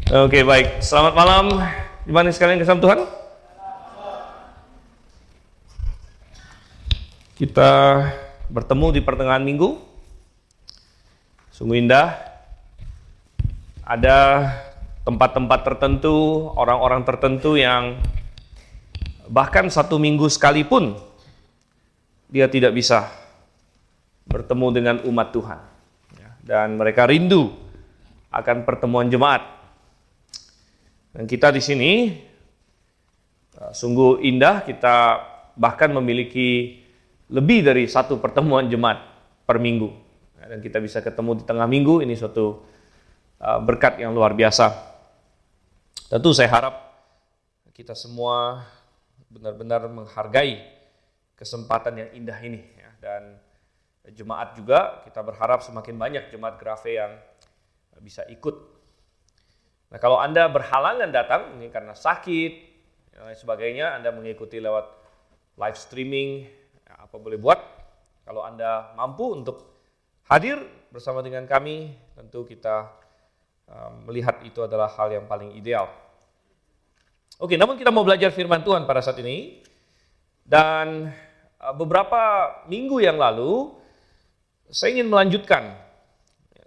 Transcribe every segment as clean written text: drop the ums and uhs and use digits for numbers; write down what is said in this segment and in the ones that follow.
Oke, baik. Selamat malam, jemaat sekalian kasih Tuhan. Kita bertemu di pertengahan minggu. Sungguh indah. Ada tempat-tempat tertentu, orang-orang tertentu yang bahkan satu minggu sekalipun dia tidak bisa bertemu dengan umat Tuhan. Dan mereka rindu akan pertemuan jemaat. Dan kita di sini sungguh indah, kita bahkan memiliki lebih dari satu pertemuan jemaat per minggu. Dan kita bisa ketemu di tengah minggu, ini suatu berkat yang luar biasa. Tentu saya harap kita semua benar-benar menghargai kesempatan yang indah ini. Dan jemaat juga, kita berharap semakin banyak jemaat Grafe yang bisa ikut. Nah, kalau Anda berhalangan datang, ini karena sakit, dan lain sebagainya, Anda mengikuti lewat live streaming, apa boleh buat. Kalau Anda mampu untuk hadir bersama dengan kami, tentu kita melihat itu adalah hal yang paling ideal. Oke, namun kita mau belajar firman Tuhan pada saat ini. Dan beberapa minggu yang lalu, saya ingin melanjutkan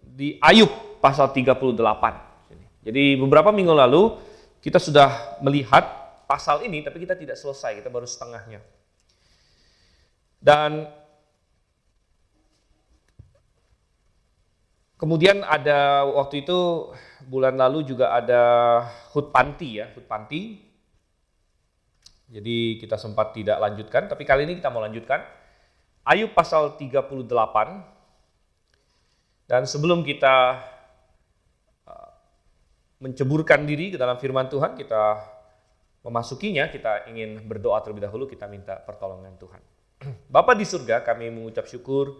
di Ayub pasal 38. Jadi beberapa minggu lalu kita sudah melihat pasal ini, tapi kita tidak selesai, kita baru setengahnya. Dan kemudian ada waktu itu bulan lalu juga ada HUT Panti ya, HUT Panti. Jadi kita sempat tidak lanjutkan, tapi kali ini kita mau lanjutkan Ayub pasal 38. Dan sebelum kita menceburkan diri ke dalam firman Tuhan, kita memasukinya, kita ingin berdoa terlebih dahulu, kita minta pertolongan Tuhan. Bapa di surga, kami mengucap syukur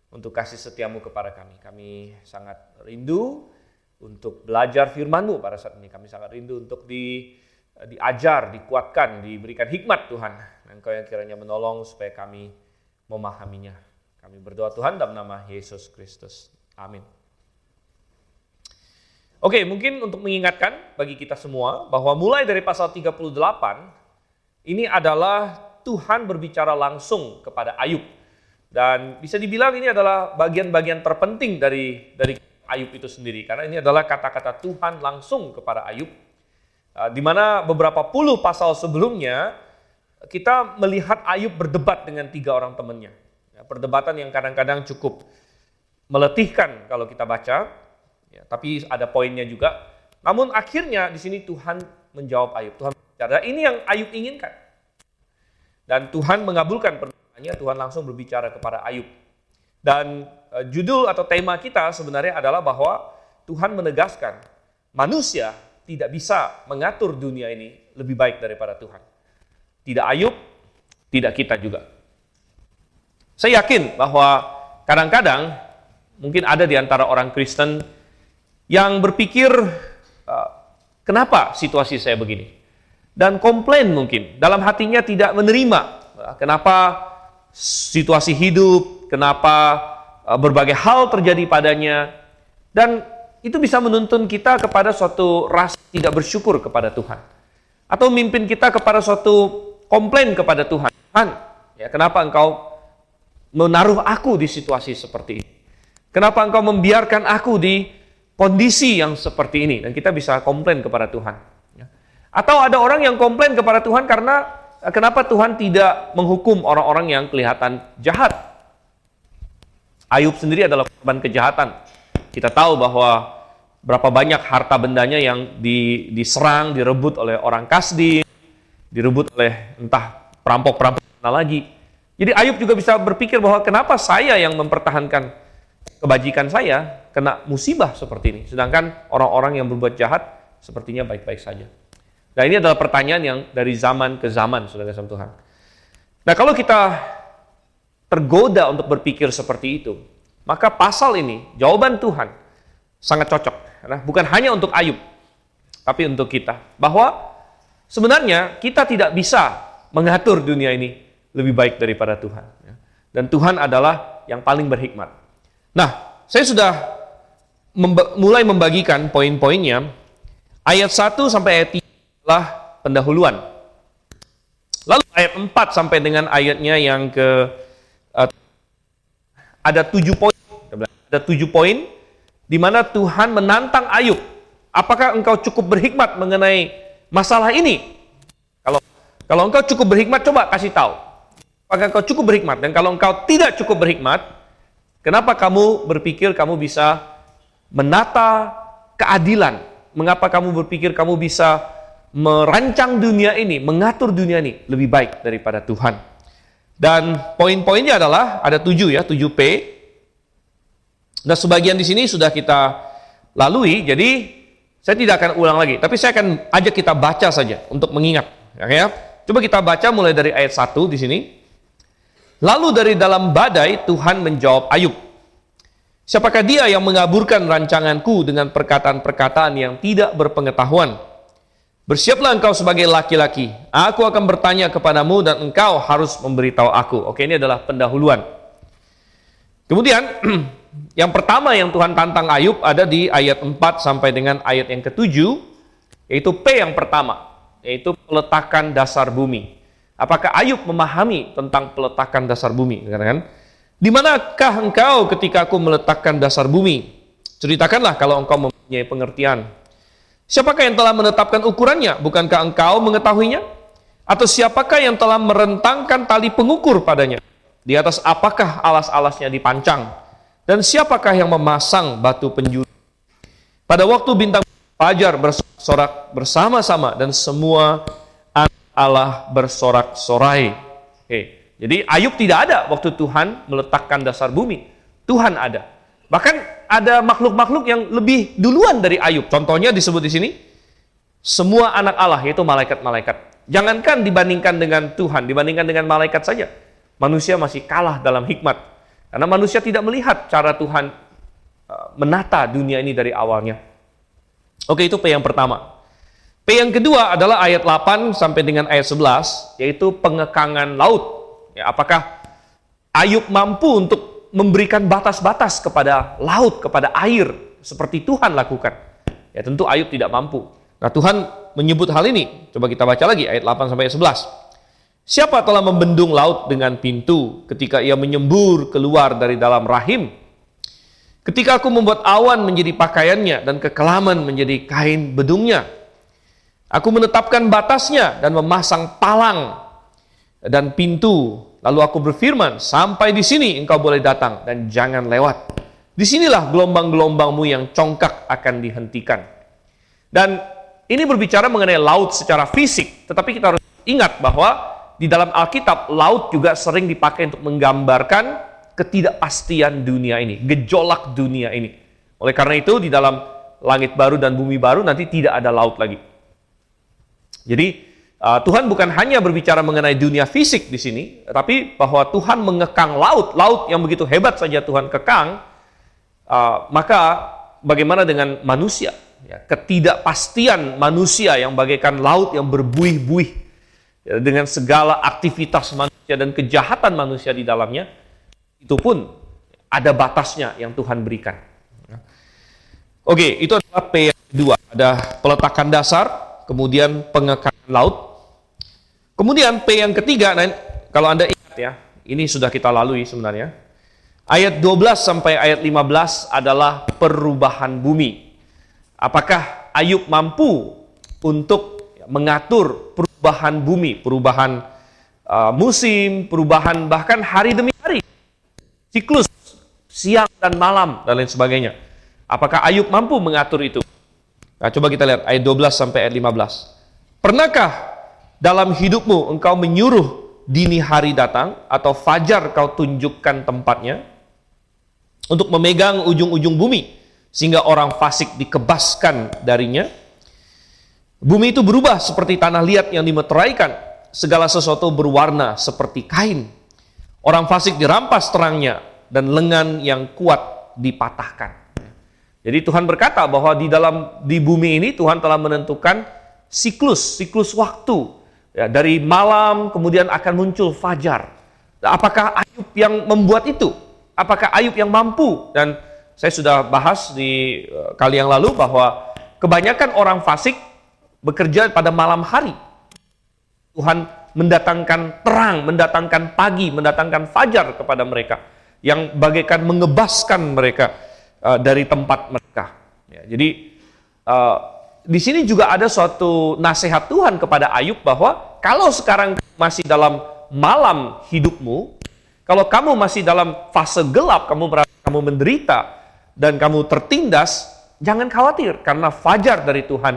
untuk kasih setiamu kepada kami. Kami sangat rindu untuk belajar firman-Mu pada saat ini. Kami sangat rindu untuk diajar, dikuatkan, diberikan hikmat Tuhan. Engkau yang kiranya menolong supaya kami memahaminya. Kami berdoa Tuhan dalam nama Yesus Kristus. Amin. Oke, mungkin untuk mengingatkan bagi kita semua bahwa mulai dari pasal 38 ini adalah Tuhan berbicara langsung kepada Ayub. Dan bisa dibilang ini adalah bagian-bagian terpenting dari Ayub itu sendiri, karena ini adalah kata-kata Tuhan langsung kepada Ayub. Di mana beberapa puluh pasal sebelumnya kita melihat Ayub berdebat dengan 3 orang temannya. Perdebatan yang kadang-kadang cukup meletihkan kalau kita baca. Ya, tapi ada poinnya juga. Namun akhirnya di sini Tuhan menjawab Ayub. Tuhan berbicara. Ini yang Ayub inginkan. Dan Tuhan mengabulkan permintaannya. Tuhan langsung berbicara kepada Ayub. Dan judul atau tema kita sebenarnya adalah bahwa Tuhan menegaskan manusia tidak bisa mengatur dunia ini lebih baik daripada Tuhan. Tidak Ayub, tidak kita juga. Saya yakin bahwa kadang-kadang mungkin ada di antara orang Kristen yang berpikir, kenapa situasi saya begini? Dan komplain mungkin, dalam hatinya tidak menerima. Kenapa situasi hidup, kenapa berbagai hal terjadi padanya. Dan itu bisa menuntun kita kepada suatu rasa tidak bersyukur kepada Tuhan. Atau memimpin kita kepada suatu komplain kepada Tuhan. Tuhan, ya, kenapa engkau menaruh aku di situasi seperti ini? Kenapa engkau membiarkan aku di kondisi yang seperti ini? Dan kita bisa komplain kepada Tuhan. Atau ada orang yang komplain kepada Tuhan karena kenapa Tuhan tidak menghukum orang-orang yang kelihatan jahat. Ayub sendiri adalah korban kejahatan. Kita tahu bahwa berapa banyak harta bendanya yang diserang, direbut oleh orang Kasdi, direbut oleh entah perampok-perampok mana lagi. Jadi Ayub juga bisa berpikir bahwa kenapa saya yang mempertahankan kebajikan saya kena musibah seperti ini, sedangkan orang-orang yang berbuat jahat sepertinya baik-baik saja. Nah, ini adalah pertanyaan yang dari zaman ke zaman, saudara-saudara Tuhan. Nah, kalau kita tergoda untuk berpikir seperti itu, maka pasal ini, jawaban Tuhan sangat cocok. Nah, bukan hanya untuk Ayub, tapi untuk kita. Bahwa sebenarnya kita tidak bisa mengatur dunia ini lebih baik daripada Tuhan. Dan Tuhan adalah yang paling berhikmat. Nah, saya sudah mulai membagikan poin-poinnya. Ayat 1 sampai ayat 3 adalah pendahuluan. Lalu ayat 4 sampai dengan ayatnya yang ke ada 7 poin. Ada 7 poin di mana Tuhan menantang Ayub. Apakah engkau cukup berhikmat mengenai masalah ini? Kalau engkau cukup berhikmat, coba kasih tahu. Apakah engkau cukup berhikmat? Dan kalau engkau tidak cukup berhikmat, kenapa kamu berpikir kamu bisa menata keadilan? Mengapa kamu berpikir kamu bisa merancang dunia ini, mengatur dunia ini lebih baik daripada Tuhan? Dan poin-poinnya adalah ada 7 ya, 7P. Nah, sebagian di sini sudah kita lalui, jadi saya tidak akan ulang lagi. Tapi saya akan ajak kita baca saja untuk mengingat. Ya. Coba kita baca mulai dari ayat 1 di sini. Lalu dari dalam badai Tuhan menjawab Ayub, siapakah dia yang mengaburkan rancanganku dengan perkataan-perkataan yang tidak berpengetahuan? Bersiaplah engkau sebagai laki-laki. Aku akan bertanya kepadamu dan engkau harus memberitahu aku. Oke, ini adalah pendahuluan. Kemudian, yang pertama yang Tuhan tantang Ayub ada di ayat 4 sampai dengan ayat yang ke-7, yaitu P yang pertama, yaitu peletakan dasar bumi. Apakah Ayub memahami tentang peletakan dasar bumi? Kan? Di manakah engkau ketika aku meletakkan dasar bumi? Ceritakanlah kalau engkau mempunyai pengertian. Siapakah yang telah menetapkan ukurannya? Bukankah engkau mengetahuinya? Atau siapakah yang telah merentangkan tali pengukur padanya? Di atas apakah alas-alasnya dipancang? Dan siapakah yang memasang batu penjuru? Pada waktu bintang fajar bersorak bersama-sama dan semua anak Allah bersorak-sorai. Jadi Ayub tidak ada waktu Tuhan meletakkan dasar bumi. Tuhan ada. Bahkan ada makhluk-makhluk yang lebih duluan dari Ayub. Contohnya disebut di sini, semua anak Allah, yaitu malaikat-malaikat. Jangankan dibandingkan dengan Tuhan, dibandingkan dengan malaikat saja. Manusia masih kalah dalam hikmat. Karena manusia tidak melihat cara Tuhan menata dunia ini dari awalnya. Oke, itu P yang pertama. P yang kedua adalah ayat 8 sampai dengan ayat 11, yaitu pengekangan laut. Ya, apakah Ayub mampu untuk memberikan batas-batas kepada laut, kepada air, seperti Tuhan lakukan? Ya, tentu Ayub tidak mampu. Nah, Tuhan menyebut hal ini. Coba kita baca lagi ayat 8 sampai ayat 11. Siapa telah membendung laut dengan pintu ketika ia menyembur keluar dari dalam rahim? Ketika aku membuat awan menjadi pakaiannya dan kekelaman menjadi kain bedungnya. Aku menetapkan batasnya dan memasang palang dan pintu. Lalu aku berfirman, sampai di sini engkau boleh datang dan jangan lewat. Disinilah gelombang-gelombangmu yang congkak akan dihentikan. Dan ini berbicara mengenai laut secara fisik. Tetapi kita harus ingat bahwa di dalam Alkitab, laut juga sering dipakai untuk menggambarkan ketidakpastian dunia ini, gejolak dunia ini. Oleh karena itu, di dalam langit baru dan bumi baru nanti tidak ada laut lagi. Jadi, Tuhan bukan hanya berbicara mengenai dunia fisik di sini, tapi bahwa Tuhan mengekang laut yang begitu hebat saja Tuhan kekang, maka bagaimana dengan manusia? Ya, ketidakpastian manusia yang bagaikan laut yang berbuih-buih, ya, dengan segala aktivitas manusia dan kejahatan manusia di dalamnya, itu pun ada batasnya yang Tuhan berikan. Oke, itu adalah P yang kedua. Ada peletakan dasar, kemudian pengekangan laut. Kemudian P yang ketiga, nah, kalau Anda ingat ya, ini sudah kita lalui sebenarnya. Ayat 12 sampai ayat 15 adalah perubahan bumi. Apakah Ayub mampu untuk mengatur perubahan bumi, perubahan musim, perubahan bahkan hari demi hari, siklus siang dan malam dan lain sebagainya? Apakah Ayub mampu mengatur itu? Nah, coba kita lihat ayat 12 sampai ayat 15. Pernahkah dalam hidupmu engkau menyuruh dini hari datang atau fajar kau tunjukkan tempatnya untuk memegang ujung-ujung bumi sehingga orang fasik dikebaskan darinya? Bumi itu berubah seperti tanah liat yang dimeteraikan, segala sesuatu berwarna seperti kain. Orang fasik dirampas terangnya dan lengan yang kuat dipatahkan. Jadi Tuhan berkata bahwa di bumi ini Tuhan telah menentukan siklus waktu. Ya, dari malam kemudian akan muncul fajar. Apakah Ayub yang membuat itu? Apakah Ayub yang mampu? Dan saya sudah bahas di kali yang lalu bahwa kebanyakan orang fasik bekerja pada malam hari. Tuhan mendatangkan terang, mendatangkan pagi, mendatangkan fajar kepada mereka, yang bagaikan mengebaskan mereka dari tempat mereka. Ya, jadi di sini juga ada suatu nasihat Tuhan kepada Ayub bahwa kalau sekarang masih dalam malam hidupmu, kalau kamu masih dalam fase gelap, kamu merasa kamu menderita dan kamu tertindas, jangan khawatir karena fajar dari Tuhan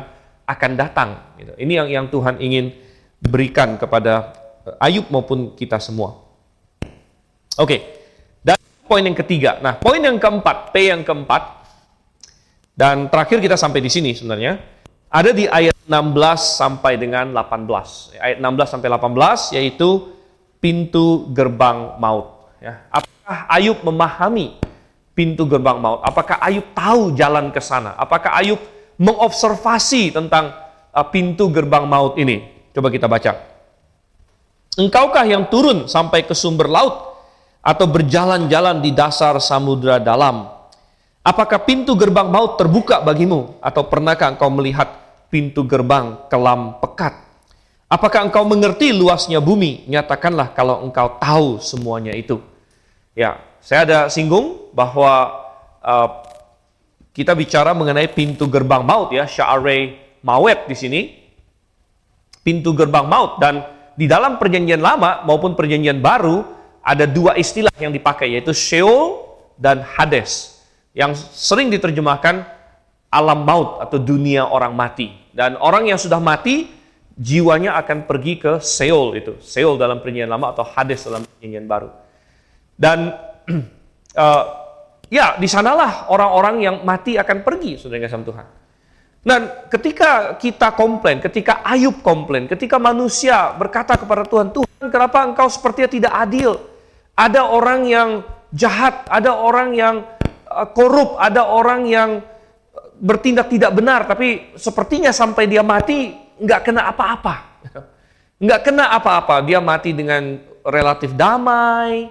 akan datang. Ini yang Tuhan ingin berikan kepada Ayub maupun kita semua. Oke, dan poin yang ketiga. Nah, poin yang keempat, P yang keempat, dan terakhir kita sampai di sini sebenarnya, ada di ayat 16 sampai dengan 18. Ayat 16 sampai 18 yaitu pintu gerbang maut. Ya, apakah Ayub memahami pintu gerbang maut? Apakah Ayub tahu jalan ke sana? Apakah Ayub mengobservasi tentang pintu gerbang maut ini? Coba kita baca. Engkaukah yang turun sampai ke sumber laut atau berjalan-jalan di dasar samudra dalam? Apakah pintu gerbang maut terbuka bagimu? Atau pernahkah engkau melihat pintu gerbang kelam pekat? Apakah engkau mengerti luasnya bumi? Nyatakanlah kalau engkau tahu semuanya itu. Ya, saya ada singgung bahwa kita bicara mengenai pintu gerbang maut, ya, Sya'arei Mawet di sini. Pintu gerbang maut, dan di dalam perjanjian lama maupun perjanjian baru ada dua istilah yang dipakai, yaitu Sheol dan Hades, yang sering diterjemahkan alam maut atau dunia orang mati. Dan orang yang sudah mati, jiwanya akan pergi ke Sheol, itu Sheol dalam perjanjian lama atau Hades dalam perjanjian baru. Dan ya, di sanalah orang-orang yang mati akan pergi, saudara kasih Tuhan. Dan ketika kita komplain, ketika Ayub komplain, ketika manusia berkata kepada Tuhan, Tuhan, kenapa engkau sepertinya tidak adil? Ada orang yang jahat, ada orang yang korup, ada orang yang bertindak tidak benar, tapi sepertinya sampai dia mati nggak kena apa-apa. Nggak kena apa-apa, dia mati dengan relatif damai,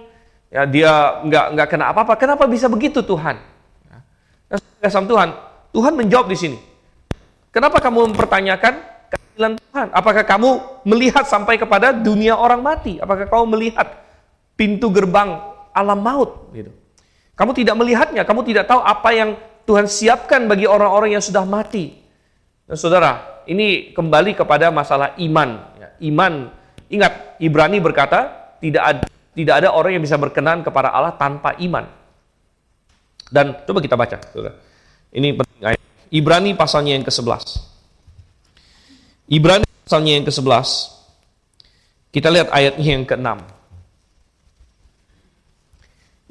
ya, dia nggak kena apa-apa. Kenapa bisa begitu, Tuhan? Nah, Tuhan menjawab di sini. Kenapa kamu mempertanyakan keadilan Tuhan? Apakah kamu melihat sampai kepada dunia orang mati? Apakah kamu melihat pintu gerbang alam maut? Gitu. Kamu tidak melihatnya, kamu tidak tahu apa yang Tuhan siapkan bagi orang-orang yang sudah mati. Nah, saudara, ini kembali kepada masalah iman. Ya, iman, ingat, Ibrani berkata, tidak ada orang yang bisa berkenan kepada Allah tanpa iman. Dan coba kita baca, saudara. Ini penting ayat. Ibrani pasalnya yang ke-11. Ibrani pasalnya yang ke-11. Kita lihat ayatnya yang ke-6.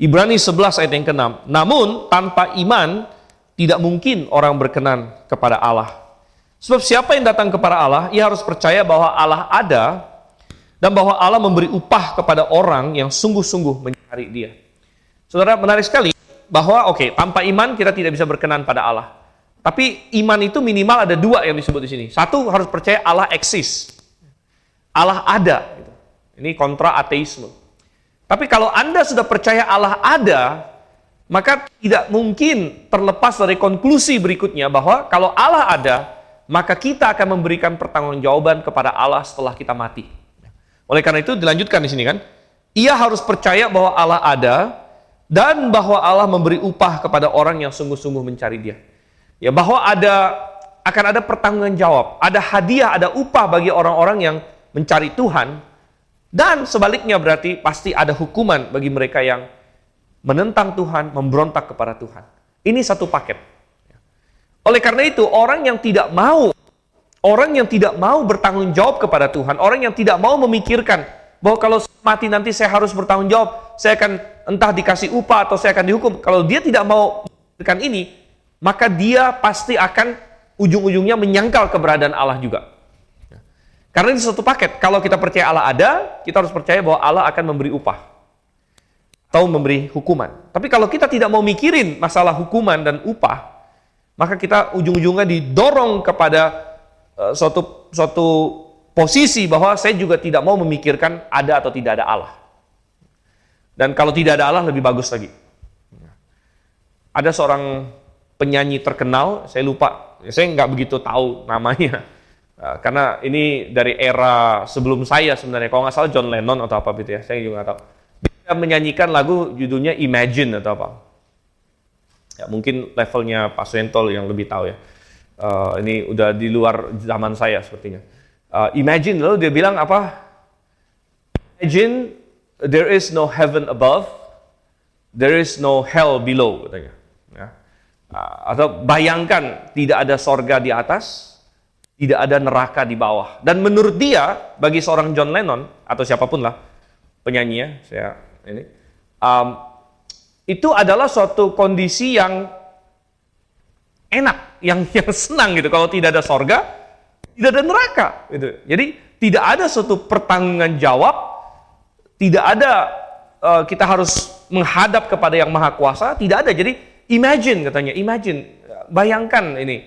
Ibrani 11 ayat yang ke-6. Namun tanpa iman tidak mungkin orang berkenan kepada Allah. Sebab siapa yang datang kepada Allah, ia harus percaya bahwa Allah ada dan bahwa Allah memberi upah kepada orang yang sungguh-sungguh mencari Dia. Saudara, menarik sekali bahwa tanpa iman kita tidak bisa berkenan pada Allah. Tapi iman itu minimal ada dua yang disebut di sini. Satu, harus percaya Allah eksis. Allah ada. Ini kontra ateisme. Tapi kalau Anda sudah percaya Allah ada, maka tidak mungkin terlepas dari konklusi berikutnya bahwa kalau Allah ada, maka kita akan memberikan pertanggungjawaban kepada Allah setelah kita mati. Oleh karena itu dilanjutkan di sini kan, ia harus percaya bahwa Allah ada dan bahwa Allah memberi upah kepada orang yang sungguh-sungguh mencari Dia. Ya, bahwa akan ada pertanggungan jawab, ada hadiah, ada upah bagi orang-orang yang mencari Tuhan, dan sebaliknya berarti pasti ada hukuman bagi mereka yang menentang Tuhan, memberontak kepada Tuhan. Ini satu paket. Oleh karena itu, orang yang tidak mau bertanggung jawab kepada Tuhan, orang yang tidak mau memikirkan bahwa kalau mati nanti saya harus bertanggung jawab, saya akan entah dikasih upah atau saya akan dihukum. Kalau dia tidak mau memikirkan ini, maka dia pasti akan ujung-ujungnya menyangkal keberadaan Allah juga. Karena ini satu paket. Kalau kita percaya Allah ada, kita harus percaya bahwa Allah akan memberi upah atau memberi hukuman. Tapi kalau kita tidak mau mikirin masalah hukuman dan upah, maka kita ujung-ujungnya didorong kepada suatu posisi bahwa saya juga tidak mau memikirkan ada atau tidak ada Allah. Dan kalau tidak ada Allah lebih bagus lagi. Ada seorang penyanyi terkenal, saya lupa Saya nggak begitu tahu namanya. Karena ini dari era sebelum saya sebenarnya. Kalau nggak salah John Lennon atau apa gitu ya. Saya juga nggak tahu. Dia menyanyikan lagu judulnya Imagine atau apa. Ya, mungkin levelnya Pak Suentol yang lebih tahu ya. Ini udah di luar zaman saya sepertinya. Imagine, lalu dia bilang apa? Imagine there is no heaven above, there is no hell below, katanya. Ya. Atau bayangkan tidak ada sorga di atas, tidak ada neraka di bawah. Dan menurut dia, bagi seorang John Lennon atau siapapun lah penyanyinya, itu adalah suatu kondisi yang enak, yang senang gitu. Kalau tidak ada sorga, tidak ada neraka. Gitu. Jadi tidak ada suatu pertanggunggan jawab, tidak ada kita harus menghadap kepada yang maha kuasa, tidak ada. Jadi imagine katanya, imagine, bayangkan ini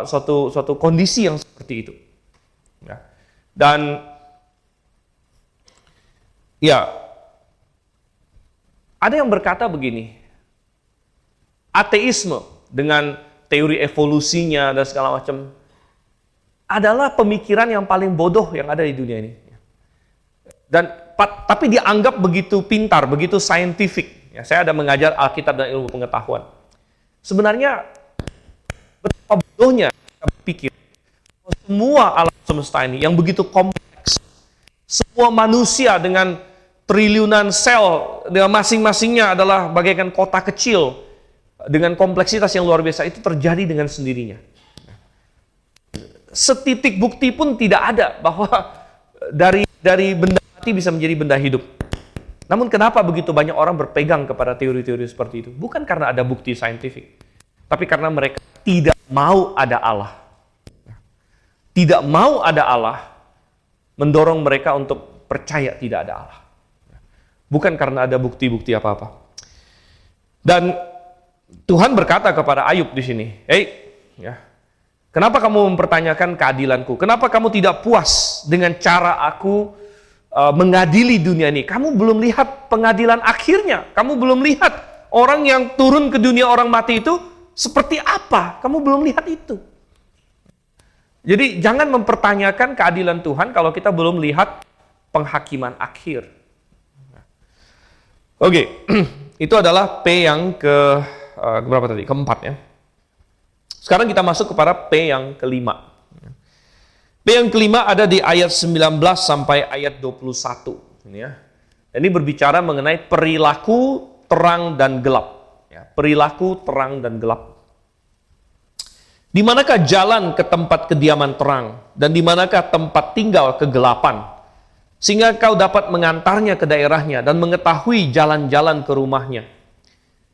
suatu kondisi yang seperti itu. Ya. Dan ya, ada yang berkata begini, ateisme dengan teori evolusinya dan segala macam adalah pemikiran yang paling bodoh yang ada di dunia ini. Dan tapi dianggap begitu pintar, begitu saintifik. Ya, saya ada mengajar Alkitab dan ilmu pengetahuan. Sebenarnya betapa bodohnya kita berpikir semua alam semesta ini yang begitu kompleks, semua manusia dengan triliunan sel dengan masing-masingnya adalah bagaikan kota kecil dengan kompleksitas yang luar biasa, itu terjadi dengan sendirinya. Setitik bukti pun tidak ada bahwa dari benda mati bisa menjadi benda hidup. Namun kenapa begitu banyak orang berpegang kepada teori-teori seperti itu? Bukan karena ada bukti saintifik, tapi karena mereka tidak mau ada Allah. Tidak mau ada Allah mendorong mereka untuk percaya tidak ada Allah. Bukan karena ada bukti-bukti apa-apa. Dan Tuhan berkata kepada Ayub di sini, kenapa kamu mempertanyakan keadilanku? Kenapa kamu tidak puas dengan cara aku mengadili dunia ini? Kamu belum lihat pengadilan akhirnya. Kamu belum lihat orang yang turun ke dunia orang mati itu seperti apa. Kamu belum lihat itu. Jadi jangan mempertanyakan keadilan Tuhan kalau kita belum lihat penghakiman akhir. Oke, itu adalah P yang berapa tadi? Keempat ya. Sekarang kita masuk kepada P yang kelima. P yang kelima ada di ayat 19 sampai ayat 21. Ini ya. Ini berbicara mengenai perilaku terang dan gelap. Ya, perilaku terang dan gelap. Di manakah jalan ke tempat kediaman terang, dan di manakah tempat tinggal kegelapan, sehingga kau dapat mengantarnya ke daerahnya dan mengetahui jalan-jalan ke rumahnya.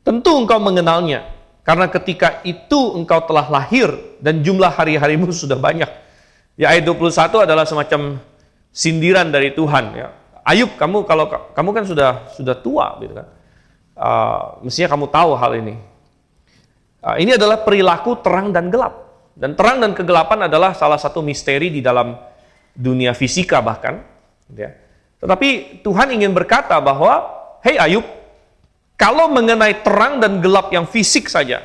Tentu engkau mengenalnya, karena ketika itu engkau telah lahir dan jumlah hari-harimu sudah banyak. Ya, ayat 21 adalah semacam sindiran dari Tuhan. Ya. Ayub, kamu kan sudah tua, gitu kan? Mestinya kamu tahu hal ini. Ini adalah perilaku terang dan gelap. Dan terang dan kegelapan adalah salah satu misteri di dalam dunia fisika bahkan. Ya. Tetapi Tuhan ingin berkata bahwa, hei Ayub, kalau mengenai terang dan gelap yang fisik saja,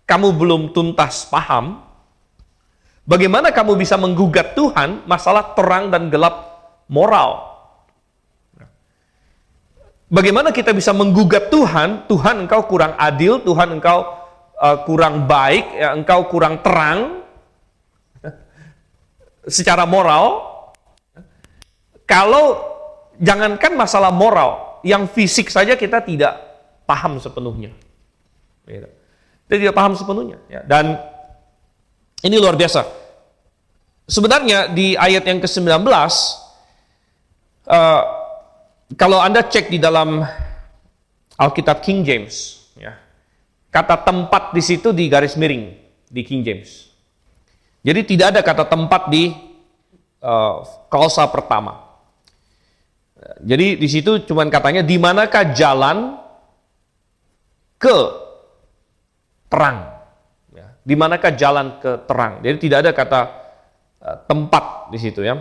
kamu belum tuntas paham, bagaimana kamu bisa menggugat Tuhan masalah terang dan gelap moral? Bagaimana kita bisa menggugat Tuhan, Tuhan engkau kurang adil, Tuhan engkau kurang baik, ya, engkau kurang terang secara moral. Kalau jangankan masalah moral, yang fisik saja kita tidak paham sepenuhnya. Kita tidak paham sepenuhnya. Ya. Dan ini luar biasa. Sebenarnya di ayat yang ke-19, kalau Anda cek di dalam Alkitab King James, ya, kata tempat di situ di garis miring di King James. Jadi tidak ada kata tempat di klausa pertama. Jadi di situ cuman katanya di manakah jalan ke terang. Ya, di manakah jalan ke terang. Jadi tidak ada kata tempat di situ ya.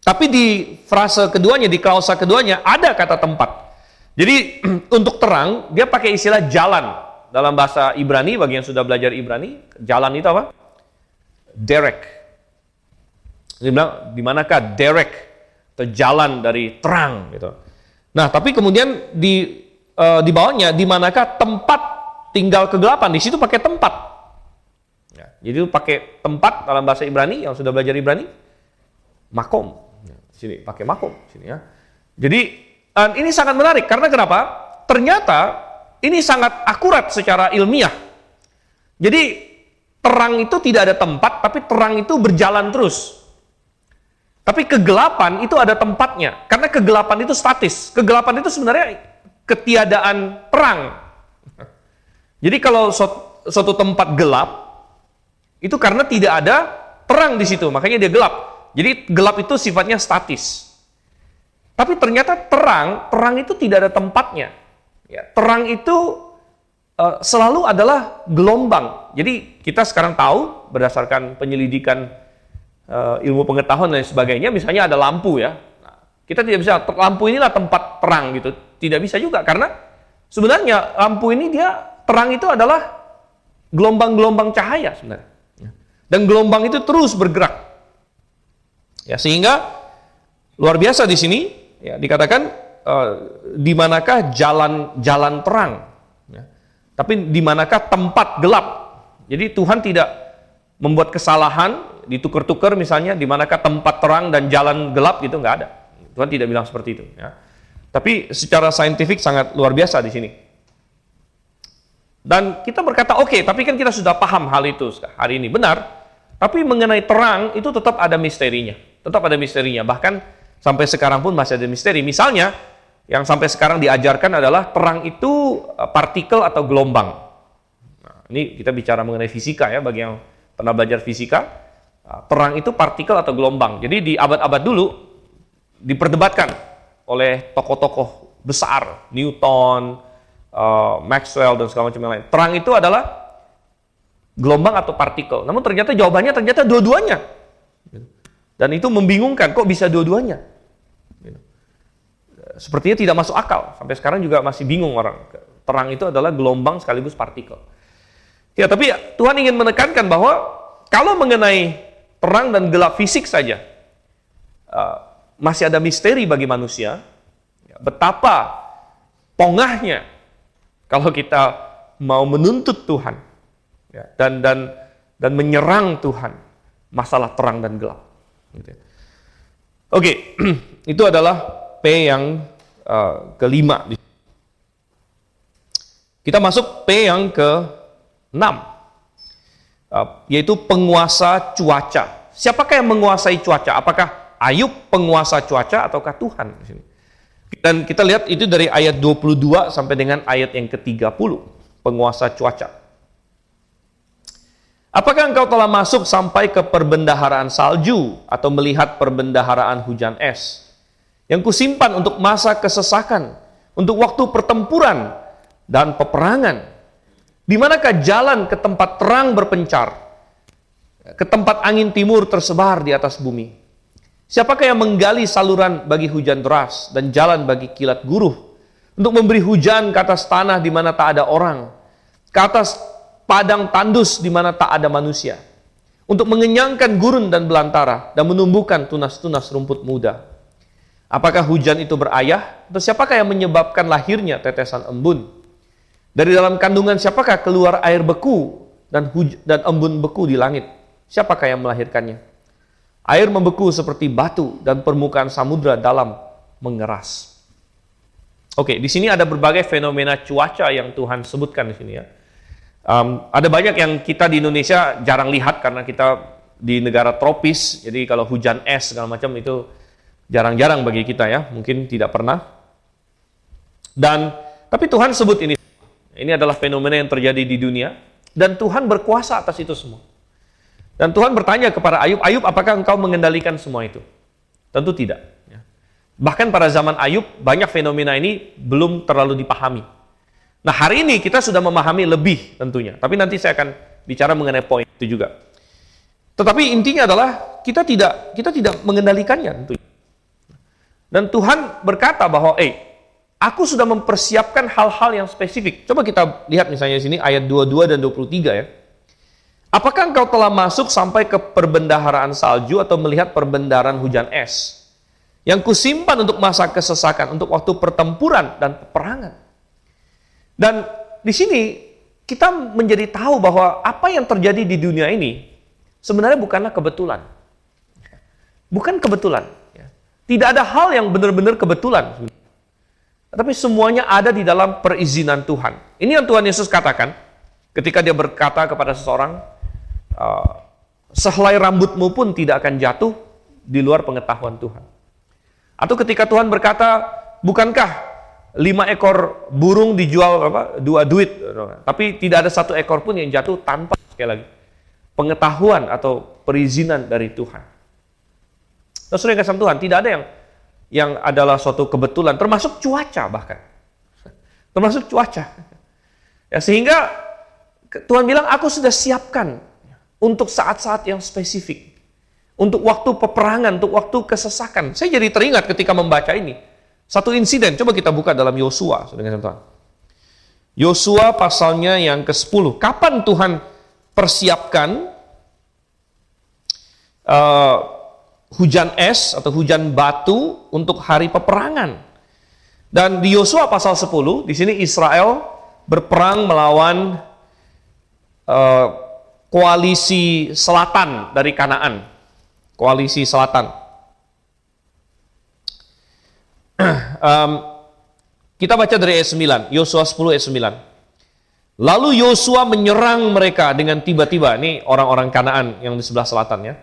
Tapi di frase keduanya, di klausa keduanya ada kata tempat. Jadi untuk terang dia pakai istilah jalan. dalam bahasa Ibrani, bagi yang sudah belajar Ibrani, jalan itu apa? Derek. Dia bilang, di manakah derek atau jalan dari terang gitu. Nah, tapi kemudian di bawahnya, di manakah tempat tinggal kegelapan? Di situ pakai tempat. Ya, jadi itu pakai tempat dalam bahasa Ibrani, yang sudah belajar Ibrani, makom. Ya, sini pakai makom sini ya. Jadi ini sangat menarik karena kenapa? Ternyata ini sangat akurat secara ilmiah. Jadi terang itu tidak ada tempat, tapi terang itu berjalan terus. Tapi kegelapan itu ada tempatnya, karena kegelapan itu statis. Kegelapan itu sebenarnya ketiadaan terang. Jadi kalau suatu tempat gelap, itu karena tidak ada terang di situ, makanya dia gelap. Jadi gelap itu sifatnya statis. Tapi ternyata terang itu tidak ada tempatnya. Ya, terang itu selalu adalah gelombang. Jadi kita sekarang tahu berdasarkan penyelidikan ilmu pengetahuan dan sebagainya, misalnya ada lampu ya. Nah, kita tidak bisa, lampu inilah tempat terang gitu. Tidak bisa juga, karena sebenarnya lampu ini terang itu adalah gelombang-gelombang cahaya sebenarnya. Dan gelombang itu terus bergerak. Ya, sehingga luar biasa di sini ya, dikatakan di manakah jalan terang. Ya. Tapi di manakah tempat gelap. Jadi Tuhan tidak membuat kesalahan, ditukar-tukar misalnya, di manakah tempat terang dan jalan gelap, gitu nggak ada. Tuhan tidak bilang seperti itu. Ya. Tapi secara saintifik sangat luar biasa di sini. Dan kita berkata, oke, tapi kan kita sudah paham hal itu hari ini. Benar, tapi mengenai terang itu tetap ada misterinya. Tetap ada misterinya. Bahkan sampai sekarang pun masih ada misteri. Misalnya, yang sampai sekarang diajarkan adalah terang itu partikel atau gelombang. Nah, ini kita bicara mengenai fisika ya, bagi yang pernah belajar fisika. Terang itu partikel atau gelombang. Jadi di abad-abad dulu diperdebatkan oleh tokoh-tokoh besar, Newton, Maxwell dan segala macam yang lain. Terang itu adalah gelombang atau partikel. Namun ternyata jawabannya dua-duanya. Dan itu membingungkan, kok bisa dua-duanya? Sepertinya tidak masuk akal. Sampai sekarang juga masih bingung orang. Terang itu adalah gelombang sekaligus partikel. Ya, tapi Tuhan ingin menekankan bahwa kalau mengenai terang dan gelap fisik saja, masih ada misteri bagi manusia. Betapa pongahnya kalau kita mau menuntut Tuhan ya, dan menyerang Tuhan masalah terang dan gelap. Oke, itu adalah P yang kelima. Kita masuk P yang ke-6, yaitu penguasa cuaca. Siapakah yang menguasai cuaca? Apakah Ayub penguasa cuaca ataukah Tuhan? Dan kita lihat itu dari ayat 22 sampai dengan ayat yang ke-30, penguasa cuaca. Apakah engkau telah masuk sampai ke perbendaharaan salju atau melihat perbendaharaan hujan es yang kusimpan untuk masa kesesakan, untuk waktu pertempuran dan peperangan? Di manakah jalan ke tempat terang berpencar, ke tempat angin timur tersebar di atas bumi? Siapakah yang menggali saluran bagi hujan deras dan jalan bagi kilat guruh, untuk memberi hujan ke atas tanah di mana tak ada orang, ke atas padang tandus di mana tak ada manusia, untuk mengenyangkan gurun dan belantara dan menumbuhkan tunas-tunas rumput muda? Apakah hujan itu berayah? Atau siapakah yang menyebabkan lahirnya tetesan embun? Dari dalam kandungan siapakah keluar air beku dan embun beku di langit? Siapakah yang melahirkannya? Air membeku seperti batu dan permukaan samudra dalam mengeras. Oke, di sini ada berbagai fenomena cuaca yang Tuhan sebutkan di sini ya. Ada banyak yang kita di Indonesia jarang lihat karena kita di negara tropis. Jadi kalau hujan es segala macam itu jarang-jarang bagi kita ya, mungkin tidak pernah. Tapi Tuhan sebut ini. Ini adalah fenomena yang terjadi di dunia dan Tuhan berkuasa atas itu semua. Dan Tuhan bertanya kepada Ayub, Ayub, apakah engkau mengendalikan semua itu? Tentu tidak. Bahkan pada zaman Ayub, banyak fenomena ini belum terlalu dipahami. Nah, hari ini kita sudah memahami lebih tentunya. Tapi nanti saya akan bicara mengenai poin itu juga. Tetapi intinya adalah kita tidak mengendalikannya tentunya. Dan Tuhan berkata bahwa, Aku sudah mempersiapkan hal-hal yang spesifik. Coba kita lihat misalnya di sini ayat 22 dan 23 ya. Apakah engkau telah masuk sampai ke perbendaharaan salju atau melihat perbendaharaan hujan es? Yang kusimpan untuk masa kesesakan, untuk waktu pertempuran dan peperangan. Dan di sini kita menjadi tahu bahwa apa yang terjadi di dunia ini sebenarnya bukanlah kebetulan. Bukan kebetulan. Tidak ada hal yang benar-benar kebetulan. Tapi semuanya ada di dalam perizinan Tuhan. Ini yang Tuhan Yesus katakan ketika dia berkata kepada seseorang, sehelai rambutmu pun tidak akan jatuh di luar pengetahuan Tuhan. Atau ketika Tuhan berkata, bukankah 5 ekor burung dijual 2 duit, tapi tidak ada 1 ekor pun yang jatuh tanpa, sekali lagi, pengetahuan atau perizinan dari Tuhan. Nah, saudara yang kasih Tuhan, tidak ada yang adalah suatu kebetulan, termasuk cuaca bahkan. Termasuk cuaca. Ya, sehingga Tuhan bilang, aku sudah siapkan untuk saat-saat yang spesifik. Untuk waktu peperangan, untuk waktu kesesakan. Saya jadi teringat ketika membaca ini. Satu insiden, coba kita buka dalam Yosua. Yosua pasalnya yang ke-10. Kapan Tuhan persiapkan hujan es atau hujan batu untuk hari peperangan? Dan di Yosua pasal 10, di sini Israel berperang melawan koalisi selatan dari Kanaan. Koalisi selatan. Kita baca dari ayat 9, Yosua 10 ayat 9. Lalu Yosua menyerang mereka dengan tiba-tiba. Ini orang-orang Kanaan yang di sebelah selatan ya.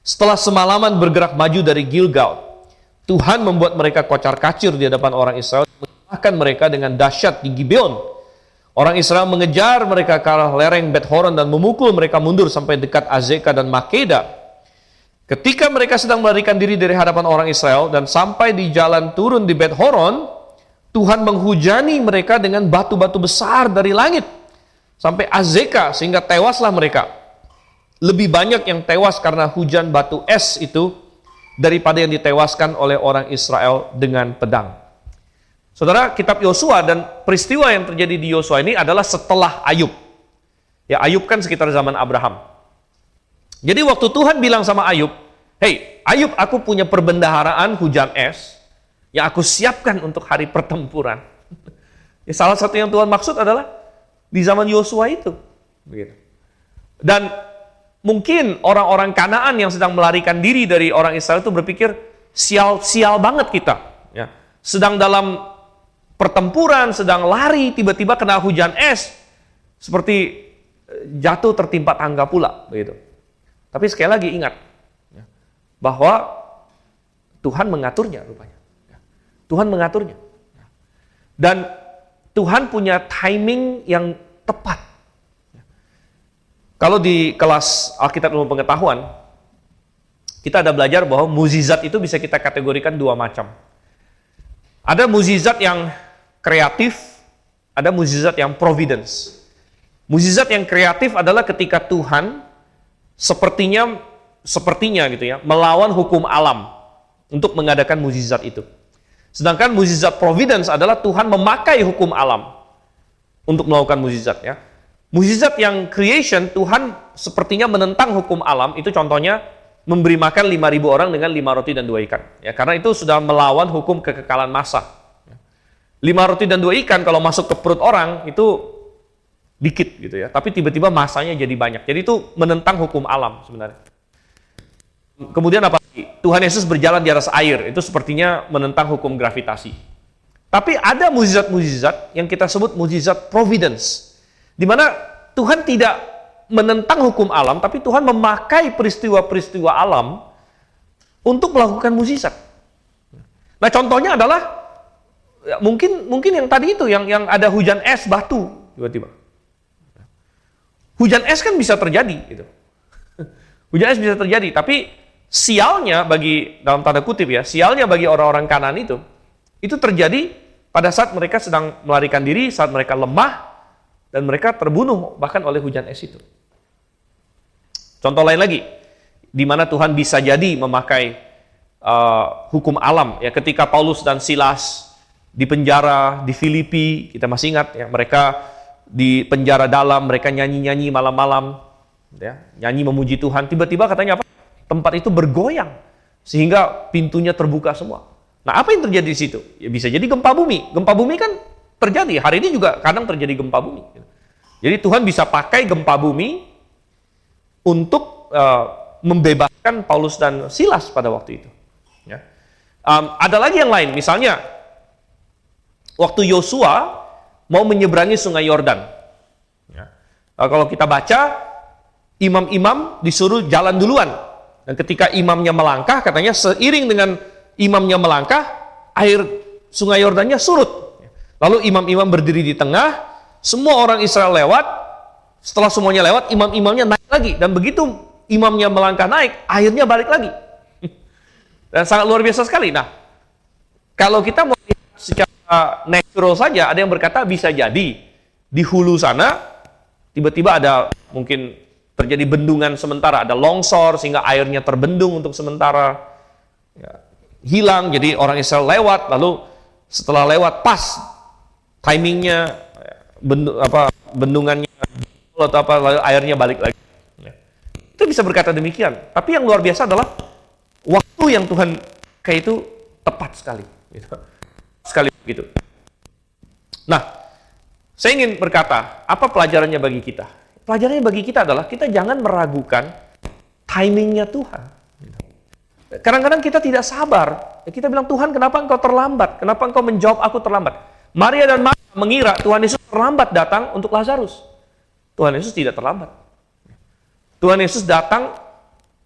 Setelah semalaman bergerak maju dari Gilgal, Tuhan membuat mereka kocar-kacir di hadapan orang Israel, mengalahkan mereka dengan dahsyat di Gibeon. Orang Israel mengejar mereka ke arah lereng Bet Horon dan memukul mereka mundur sampai dekat Azeka dan Makeda. Ketika mereka sedang melarikan diri dari hadapan orang Israel dan sampai di jalan turun di Bet Horon, Tuhan menghujani mereka dengan batu-batu besar dari langit sampai Azeka, sehingga tewaslah mereka. Lebih banyak yang tewas karena hujan batu es itu daripada yang ditewaskan oleh orang Israel dengan pedang. Saudara, kitab Yosua dan peristiwa yang terjadi di Yosua ini adalah setelah Ayub. Ya, Ayub kan sekitar zaman Abraham. Jadi waktu Tuhan bilang sama Ayub, "Hei, Ayub, aku punya perbendaharaan hujan es yang aku siapkan untuk hari pertempuran." Ya, salah satu yang Tuhan maksud adalah di zaman Yosua itu. Begitu. Dan mungkin orang-orang Kanaan yang sedang melarikan diri dari orang Israel itu berpikir, sial banget kita. Ya. Sedang dalam pertempuran, sedang lari, tiba-tiba kena hujan es, seperti jatuh tertimpa tangga pula. Begitu. Tapi sekali lagi ingat, bahwa Tuhan mengaturnya rupanya. Tuhan mengaturnya. Dan Tuhan punya timing yang tepat. Kalau di kelas Alkitab Ilmu Pengetahuan, kita ada belajar bahwa mukjizat itu bisa kita kategorikan 2 macam. Ada mukjizat yang kreatif, ada mukjizat yang providence. Mukjizat yang kreatif adalah ketika Tuhan sepertinya gitu ya, melawan hukum alam untuk mengadakan mukjizat itu. Sedangkan mukjizat providence adalah Tuhan memakai hukum alam untuk melakukan mukjizat ya. Mukjizat yang creation, Tuhan sepertinya menentang hukum alam, itu contohnya memberi makan 5.000 orang dengan 5 roti dan 2 ikan. Ya, karena itu sudah melawan hukum kekekalan massa. 5 roti dan 2 ikan kalau masuk ke perut orang itu dikit gitu ya, tapi tiba-tiba masanya jadi banyak. Jadi itu menentang hukum alam sebenarnya. Kemudian apa lagi? Tuhan Yesus berjalan di atas air, itu sepertinya menentang hukum gravitasi. Tapi ada mukjizat-mukjizat yang kita sebut mukjizat providence, di mana Tuhan tidak menentang hukum alam, tapi Tuhan memakai peristiwa-peristiwa alam untuk melakukan mukjizat. Nah, contohnya adalah mungkin yang tadi itu, yang ada hujan es batu tiba-tiba. Hujan es kan bisa terjadi gitu. Hujan es bisa terjadi, tapi sialnya bagi, dalam tanda kutip ya, sialnya bagi orang-orang Kanaan itu terjadi pada saat mereka sedang melarikan diri, saat mereka lemah dan mereka terbunuh bahkan oleh hujan es itu. Contoh lain lagi, di mana Tuhan bisa jadi memakai hukum alam ya, ketika Paulus dan Silas di penjara di Filipi, kita masih ingat ya, mereka di penjara dalam, mereka nyanyi-nyanyi malam-malam, ya, nyanyi memuji Tuhan. Tiba-tiba katanya apa? Tempat itu bergoyang sehingga pintunya terbuka semua. Nah, apa yang terjadi di situ? Ya bisa jadi gempa bumi. Gempa bumi kan terjadi. Hari ini juga kadang terjadi gempa bumi. Jadi Tuhan bisa pakai gempa bumi untuk membebaskan Paulus dan Silas pada waktu itu. Ya. Ada lagi yang lain, misalnya waktu Yosua mau menyeberangi Sungai Yordan. Ya. Kalau kita baca, imam-imam disuruh jalan duluan. Dan ketika imamnya melangkah, katanya seiring dengan imamnya melangkah, air Sungai Yordannya surut. Lalu imam-imam berdiri di tengah, semua orang Israel lewat. Setelah semuanya lewat, imam-imamnya naik lagi. Dan begitu imamnya melangkah naik, airnya balik lagi. Dan sangat luar biasa sekali. Nah, kalau kita mau lihat secara natural saja, ada yang berkata bisa jadi di hulu sana tiba-tiba ada mungkin terjadi bendungan sementara, ada longsor sehingga airnya terbendung untuk sementara, ya, hilang. Jadi orang Israel lewat, lalu setelah lewat pas timingnya bendungannya atau apa, lalu airnya balik lagi. Ya. Itu bisa berkata demikian. Tapi yang luar biasa adalah waktu yang Tuhan kayak itu tepat sekali, gitu. Sekali begitu. Nah, saya ingin berkata, apa pelajarannya bagi kita? Pelajarannya bagi kita adalah kita jangan meragukan timingnya Tuhan. Kadang-kadang kita tidak sabar. Kita bilang, Tuhan kenapa engkau terlambat? Kenapa engkau menjawab aku terlambat? Maria dan Marta mengira Tuhan Yesus terlambat datang untuk Lazarus. Tuhan Yesus tidak terlambat. Tuhan Yesus datang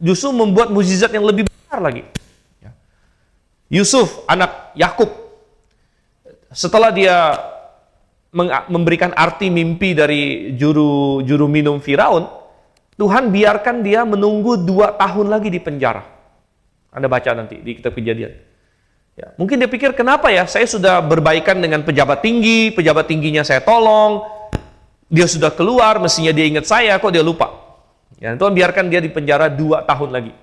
justru membuat mukjizat yang lebih besar lagi. Yusuf, anak Yakub, setelah dia memberikan arti mimpi dari juru minum Firaun, Tuhan biarkan dia menunggu 2 tahun lagi di penjara. Anda baca nanti di kitab Kejadian. Ya, mungkin dia pikir, kenapa ya, saya sudah berbaikan dengan pejabat tingginya saya tolong, dia sudah keluar, mestinya dia ingat saya, kok dia lupa. Ya, Tuhan biarkan dia di penjara 2 tahun lagi.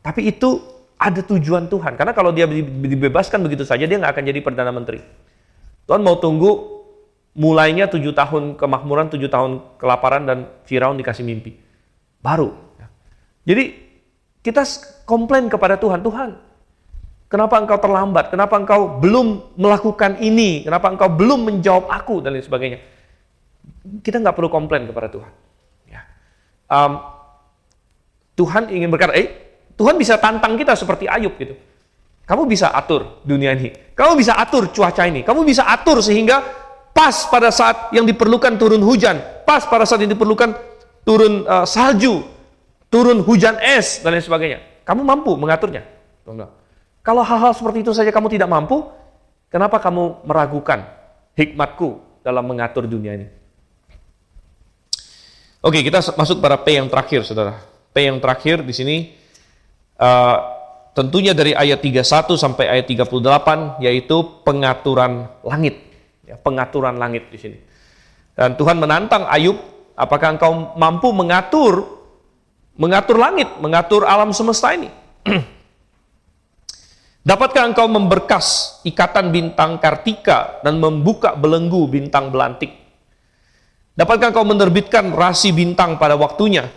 Tapi itu ada tujuan Tuhan, karena kalau dia dibebaskan begitu saja, dia nggak akan jadi Perdana Menteri. Tuhan mau tunggu mulainya 7 tahun kemakmuran, 7 tahun kelaparan, dan Firaun dikasih mimpi. Baru. Jadi, kita komplain kepada Tuhan, Tuhan, kenapa engkau terlambat? Kenapa engkau belum melakukan ini? Kenapa engkau belum menjawab aku? Dan lain sebagainya. Kita nggak perlu komplain kepada Tuhan. Ya. Tuhan ingin berkata, Tuhan bisa tantang kita seperti Ayub gitu. Kamu bisa atur dunia ini. Kamu bisa atur cuaca ini. Kamu bisa atur sehingga pas pada saat yang diperlukan turun hujan. Pas pada saat yang diperlukan turun salju. Turun hujan es, dan lain sebagainya. Kamu mampu mengaturnya. Kalau hal-hal seperti itu saja kamu tidak mampu, kenapa kamu meragukan hikmatku dalam mengatur dunia ini? Oke, kita masuk pada P yang terakhir, saudara. P yang terakhir di sini, tentunya dari ayat 31 sampai ayat 38, yaitu pengaturan langit. Ya, pengaturan langit di sini. Dan Tuhan menantang Ayub, apakah engkau mampu mengatur langit, mengatur alam semesta ini? Dapatkah engkau memberkas ikatan bintang Kartika dan membuka belenggu bintang belantik? Dapatkah engkau menerbitkan rasi bintang pada waktunya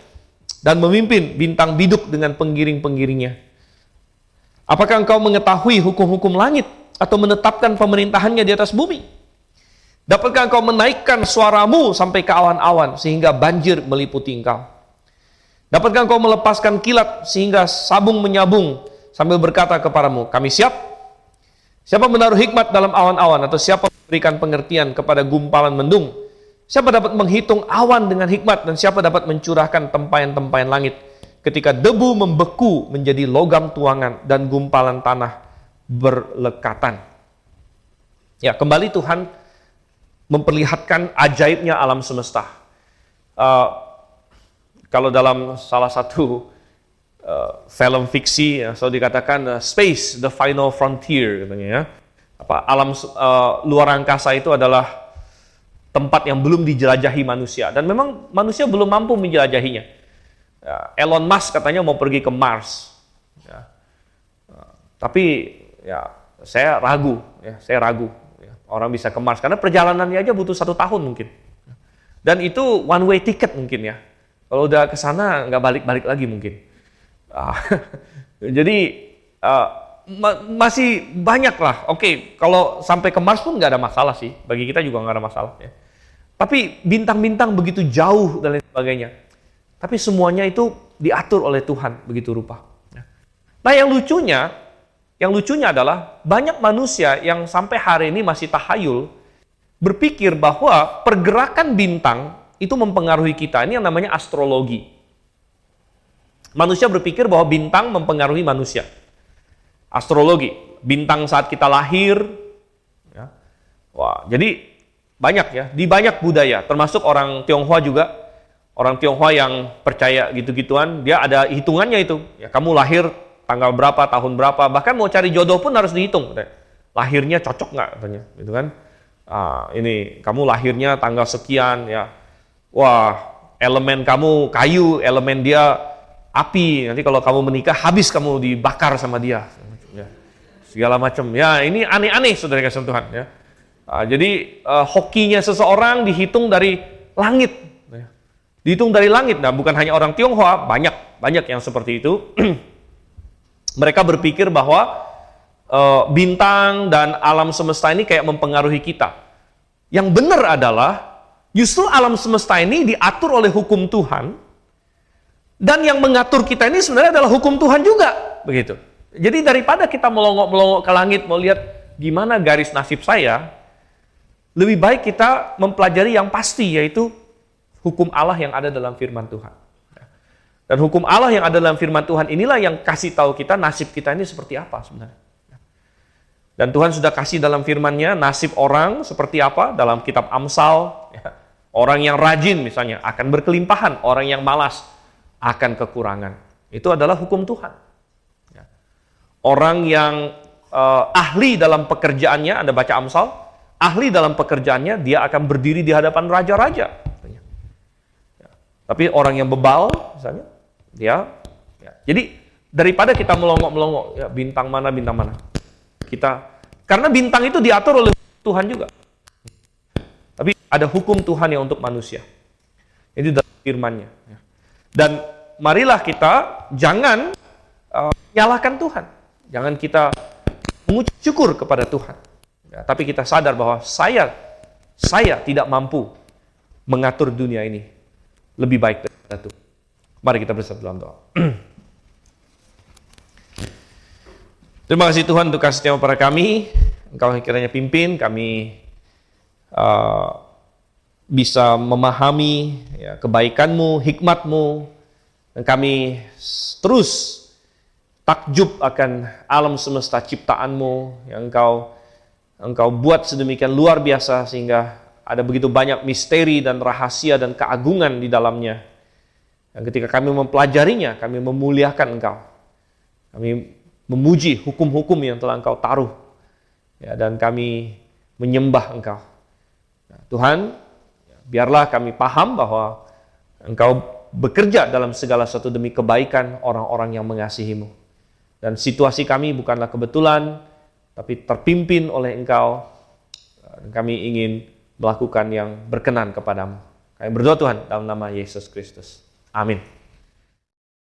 dan memimpin bintang biduk dengan penggiring-penggiringnya? Apakah engkau mengetahui hukum-hukum langit atau menetapkan pemerintahannya di atas bumi? Dapatkah engkau menaikkan suaramu sampai ke awan-awan sehingga banjir meliputi engkau? Dapatkah engkau melepaskan kilat sehingga sabung menyabung sambil berkata kepadamu, kami siap? Siapa menaruh hikmat dalam awan-awan, atau siapa memberikan pengertian kepada gumpalan mendung? Siapa dapat menghitung awan dengan hikmat, dan siapa dapat mencurahkan tempayan-tempayan langit ketika debu membeku menjadi logam tuangan dan gumpalan tanah berlekatan? Ya, kembali Tuhan memperlihatkan ajaibnya alam semesta. Kalau dalam salah satu film fiksi, ya, selalu dikatakan space, the final frontier, katanya ya. Alam luar angkasa itu adalah tempat yang belum dijelajahi manusia, dan memang manusia belum mampu menjelajahinya. Ya, Elon Musk katanya mau pergi ke Mars, ya. Tapi ya saya ragu, ya. orang bisa ke Mars. Karena perjalanannya aja butuh 1 tahun mungkin. Dan itu one way ticket mungkin ya. Kalau udah ke sana nggak balik-balik lagi mungkin. Jadi masih banyak lah. Oke, kalau sampai ke Mars pun nggak ada masalah sih. Bagi kita juga nggak ada masalah ya. Tapi bintang-bintang begitu jauh dan lain sebagainya. Tapi semuanya itu diatur oleh Tuhan begitu rupa. Nah yang lucunya adalah banyak manusia yang sampai hari ini masih tahayul berpikir bahwa pergerakan bintang itu mempengaruhi kita. Ini yang namanya astrologi. Manusia berpikir bahwa bintang mempengaruhi manusia. Astrologi, bintang saat kita lahir. Ya. Wah, jadi banyak ya, di banyak budaya, termasuk orang Tionghoa juga. Orang Tionghoa yang percaya gitu-gituan, dia ada hitungannya itu. Ya, kamu lahir tanggal berapa, tahun berapa, bahkan mau cari jodoh pun harus dihitung. Lahirnya cocok nggak katanya, gitu kan? Ini kamu lahirnya tanggal sekian ya. Wah, elemen kamu kayu, elemen dia api. Nanti kalau kamu menikah habis kamu dibakar sama dia. Ya. Segala macam. Ya, ini aneh-aneh Saudara kasih Tuhan ya. Jadi hokinya seseorang dihitung dari langit. Ya. Dihitung dari langit. Nah, bukan hanya orang Tionghoa, banyak yang seperti itu. Mereka berpikir bahwa bintang dan alam semesta ini kayak mempengaruhi kita. Yang benar adalah justru alam semesta ini diatur oleh hukum Tuhan, dan yang mengatur kita ini sebenarnya adalah hukum Tuhan juga, begitu. Jadi daripada kita melongok-melongok ke langit mau lihat gimana garis nasib saya, lebih baik kita mempelajari yang pasti, yaitu hukum Allah yang ada dalam firman Tuhan. Dan hukum Allah yang ada dalam firman Tuhan inilah yang kasih tahu kita nasib kita ini seperti apa sebenarnya. Dan Tuhan sudah kasih dalam firman-Nya nasib orang seperti apa dalam kitab Amsal. Ya. Orang yang rajin misalnya akan berkelimpahan, orang yang malas akan kekurangan. Itu adalah hukum Tuhan. Ya. Orang yang ahli dalam pekerjaannya, Anda baca Amsal, ahli dalam pekerjaannya, dia akan berdiri di hadapan raja-raja. Ya. Tapi orang yang bebal misalnya, dia ya. Jadi daripada kita melongok-melongok, ya, bintang mana, karena bintang itu diatur oleh Tuhan juga. Tapi ada hukum Tuhan yang untuk manusia. Itu dalam firman-Nya. Dan marilah kita jangan menyalahkan Tuhan. Jangan kita mengucap syukur kepada Tuhan. Ya, tapi kita sadar bahwa saya tidak mampu mengatur dunia ini lebih baik daripada Tuhan. Mari kita bersatu dalam doa. Terima kasih Tuhan untuk kasih-Nya kepada kami. Engkau kiranya pimpin kami bisa memahami ya, kebaikan-Mu, hikmat-Mu, dan kami terus takjub akan alam semesta ciptaan-Mu yang Engkau buat sedemikian luar biasa sehingga ada begitu banyak misteri dan rahasia dan keagungan di dalamnya. Dan ketika kami mempelajarinya, kami memuliakan Engkau. Kami memuji hukum-hukum yang telah Engkau taruh. Ya, dan kami menyembah Engkau. Nah, Tuhan, biarlah kami paham bahwa Engkau bekerja dalam segala sesuatu demi kebaikan orang-orang yang mengasihi-Mu. Dan situasi kami bukanlah kebetulan, tapi terpimpin oleh Engkau. Dan kami ingin melakukan yang berkenan kepadamu. Kami berdoa Tuhan dalam nama Yesus Kristus. Amin.